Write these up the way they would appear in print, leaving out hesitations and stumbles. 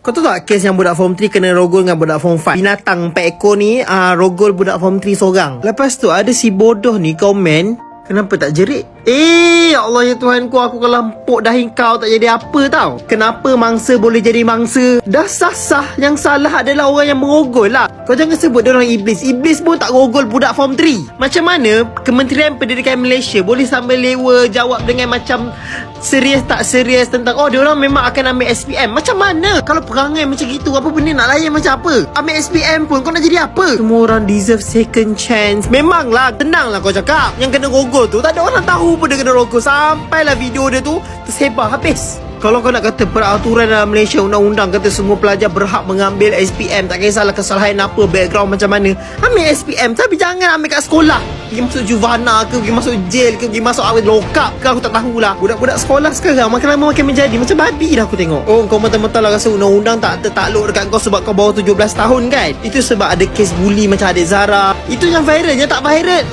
Kau tahu tak kes yang budak form 3 kena rogol dengan budak form 5? Binatang 4 ekor ni rogol budak form 3 seorang. Lepas tu ada si bodoh ni komen, kenapa tak jerit? Ya Allah ya Tuhanku, aku kalau empuk dahi kau tak jadi apa tau. Kenapa mangsa boleh jadi mangsa? Dah sah-sah, yang salah adalah orang yang merogol lah. Kau jangan sebut dia orang iblis. Iblis pun tak rogol budak form 3. Macam mana Kementerian Pendidikan Malaysia boleh sambil lewa jawab dengan macam serius tak serius tentang dia orang memang akan ambil SPM. Macam mana? Kalau perangai macam gitu, apa benda nak layan macam apa? Ambil SPM pun kau nak jadi apa? Semua orang deserve second chance. Memanglah, tenanglah kau cakap. Yang kena rogol tu tak ada orang tahu pun dia kena rogol. Sampailah video dia tu tersebar habis. Kalau kau nak kata peraturan dalam Malaysia, undang-undang kata semua pelajar berhak mengambil SPM, tak kisahlah kesalahan apa, background macam mana, ambil SPM. Tapi jangan ambil kat sekolah. Pergi masuk juvana ke, pergi masuk jail ke, pergi masuk awet lokap ke, aku tak tahulah. Budak-budak sekolah sekarang makin lama makin menjadi macam babi dah aku tengok. Kau mentang-mentang lah rasa undang-undang tak tertakluk dekat kau sebab kau bawah 17 tahun kan? Itu sebab ada kes bully macam adik Zara. Itu yang viral, yang tak viral.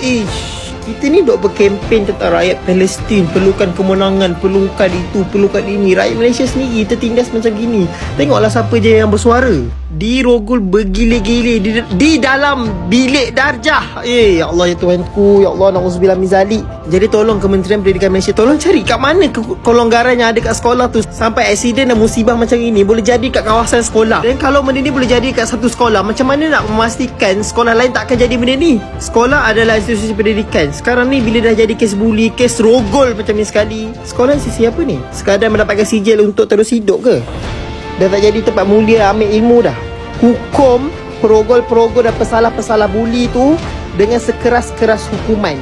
Kita ni duk berkempen tentang rakyat Palestin, perlukan kemenangan, perlukan itu, perlukan ini. Rakyat Malaysia sendiri tertindas macam gini. Tengoklah siapa je yang bersuara. Dirogol bergile-gile di dalam bilik darjah. Ya Allah ya Tuhanku, ya Allah, na'udzubillah min zalik. Jadi tolong Kementerian Pendidikan Malaysia, tolong cari kat mana kelonggaran yang ada kat sekolah tu, sampai aksiden dan musibah macam ini boleh jadi kat kawasan sekolah. Dan kalau benda ni boleh jadi kat satu sekolah, macam mana nak memastikan sekolah lain tak akan jadi benda ni? Sekolah adalah institusi pendidikan. Sekarang ni bila dah jadi kes bully, kes rogol macam ni sekali, sekolah sisi apa ni? Sekadar mendapatkan sijil untuk terus hidup ke? Dah tak jadi tempat mulia ambil ilmu dah. Hukum perogol-perogol dan pesalah-pesalah bully tu dengan sekeras-keras hukuman.